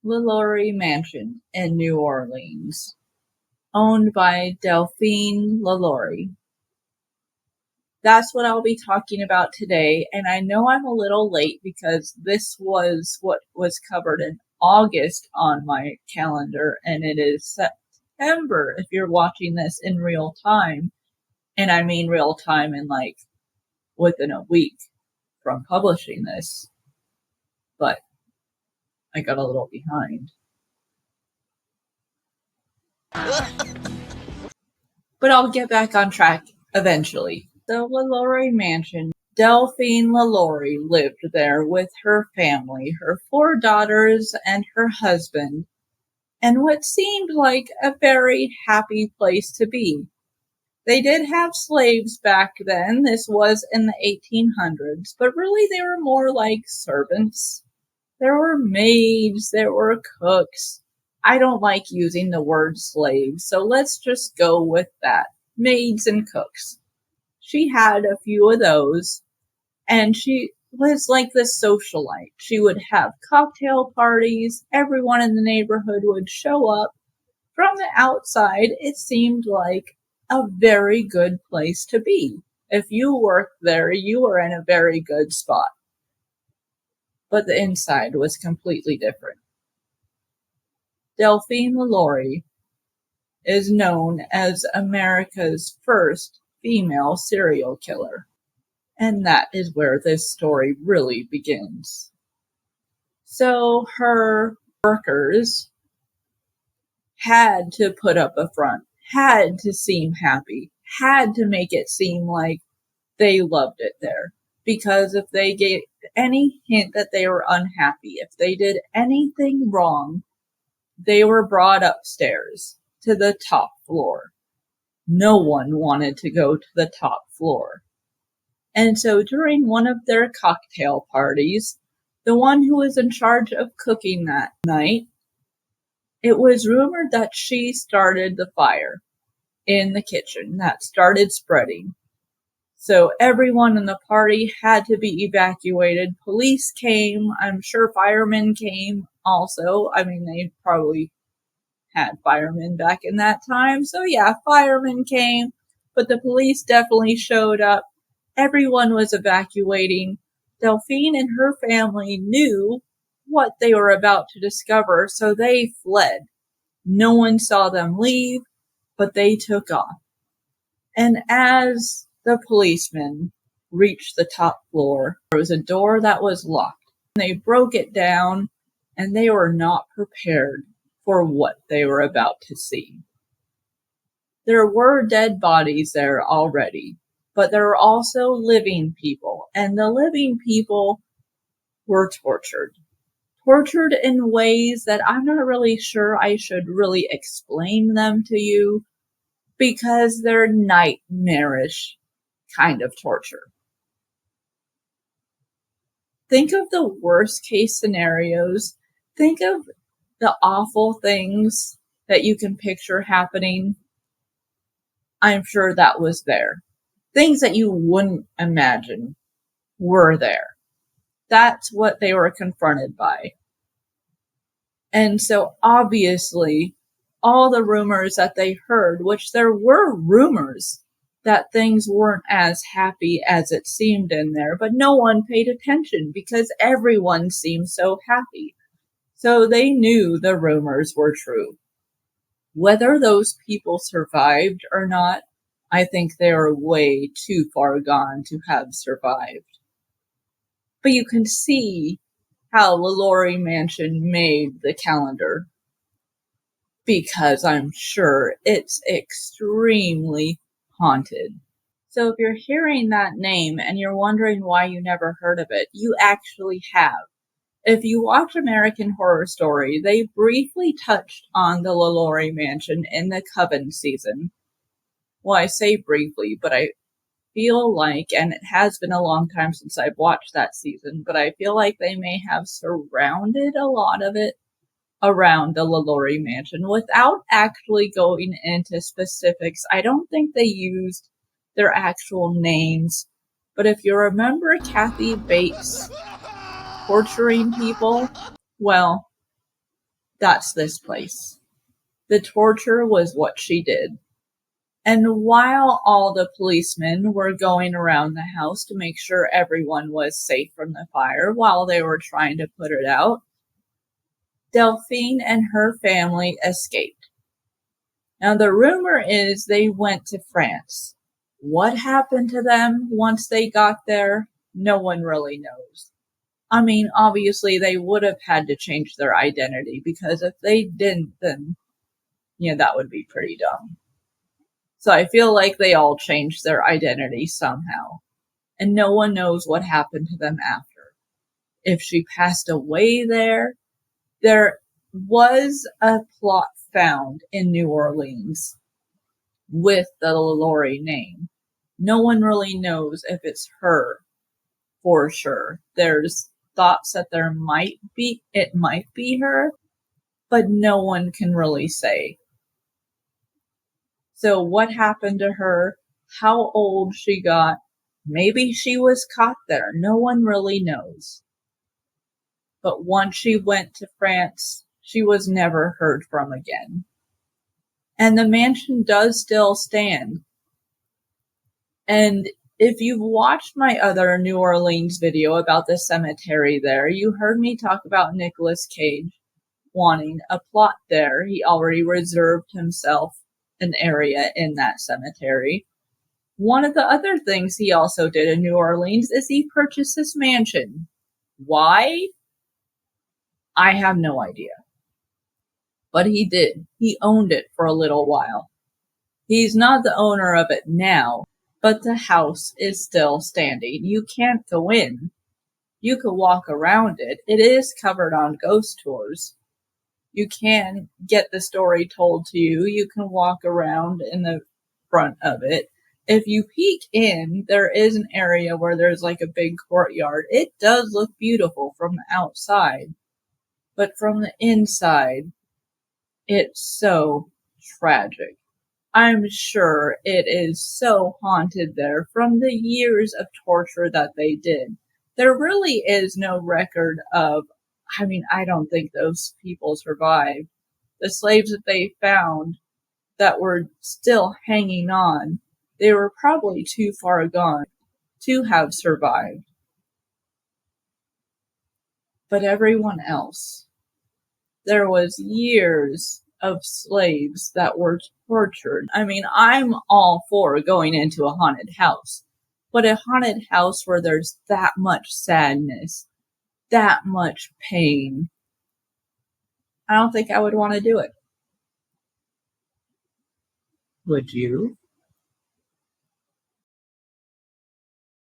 LaLaurie Mansion in New Orleans, owned by Delphine LaLaurie. That's what I'll be talking about today, and I know I'm a little late because this was what was covered in August on my calendar, and it is September if you're watching this in real time. And I mean real time in like within a week from publishing this, but I got a little behind. But I'll get back on track eventually. The LaLaurie Mansion. Delphine LaLaurie lived there with her family, her 4 daughters, and her husband, and what seemed like a very happy place to be. They did have slaves back then. This was in the 1800s, but really they were more like servants. There were maids, there were cooks. I don't like using the word slaves, so let's just go with that. Maids and cooks. She had a few of those, and she was like the socialite. She would have cocktail parties. Everyone in the neighborhood would show up. From the outside, it seemed like a very good place to be. If you worked there, you were in a very good spot. But the inside was completely different. Delphine LaLaurie is known as America's first female serial killer. And that is where this story really begins. So her workers had to put up a front, had to seem happy, had to make it seem like they loved it there. Because if they gave any hint that they were unhappy, if they did anything wrong, they were brought upstairs to the top floor. No one wanted to go to the top floor. And so during one of their cocktail parties, the one who was in charge of cooking that night, it was rumored that she started the fire in the kitchen that started spreading. So everyone in the party had to be evacuated. Police came. I'm sure firemen came also. I mean, they probably had firemen back in that time. So yeah, firemen came, but the police definitely showed up. Everyone was evacuating. Delphine and her family knew what they were about to discover, so they fled. No one saw them leave, but they took off. And as the policemen reached the top floor, there was a door that was locked. They broke it down, and they were not prepared for what they were about to see. There were dead bodies there already, but there were also living people, and the living people were tortured. Tortured in ways that I'm not really sure I should really explain them to you, because they're nightmarish kind of torture. Think of the worst case scenarios. Think of the awful things that you can picture happening. I'm sure that was there. Things that you wouldn't imagine were there. That's what they were confronted by. And so obviously, all the rumors that they heard, which there were rumors that things weren't as happy as it seemed in there, but no one paid attention because everyone seemed so happy. So they knew the rumors were true. Whether those people survived or not, I think they are way too far gone to have survived. But you can see how LaLaurie Mansion made the calendar, because I'm sure it's extremely haunted. So if you're hearing that name and you're wondering why you never heard of it, you actually have. If you watch American Horror Story, they briefly touched on the LaLaurie Mansion in the Coven season. Well, I say briefly, but I feel like, and it has been a long time since I've watched that season, but I feel like they may have surrounded a lot of it around the LaLaurie Mansion without actually going into specifics. I don't think they used their actual names, but if you remember Kathy Bates torturing people, well, That's this place. The torture was what she did. And while all the policemen were going around the house to make sure everyone was safe from the fire while they were trying to put it out, Delphine and her family escaped. Now, the rumor is they went to France. What happened to them once they got there? No one really knows. I mean, obviously, they would have had to change their identity because if they didn't, then, that would be pretty dumb. So I feel like they all changed their identity somehow. And no one knows what happened to them after. If she passed away there was a plot found in New Orleans with the LaLaurie name. No one really knows if it's her for sure. There's thoughts that it might be her, but no one can really say. So what happened to her? How old she got? Maybe she was caught there. No one really knows. But once she went to France, she was never heard from again. And the mansion does still stand. And if you've watched my other New Orleans video about the cemetery there, you heard me talk about Nicolas Cage wanting a plot there. He already reserved himself an area in that cemetery. One of the other things he also did in New Orleans is he purchased this mansion. Why? I have no idea. But he did. He owned it for a little while. He's not the owner of it now, but the house is still standing. You can't go in. You can walk around it. It is covered on ghost tours. You can get the story told to you. You can walk around in the front of it. If you peek in, there is an area where there's like a big courtyard. It does look beautiful from the outside, but from the inside, it's so tragic. I'm sure it is so haunted there from the years of torture that they did. There really is no record of, I don't think those people survived. The slaves that they found that were still hanging on, they were probably too far gone to have survived. But everyone else, there was years of slaves that were tortured. I'm all for going into a haunted house, but a haunted house where there's that much sadness, that much pain, I don't think I would want to do it. Would you?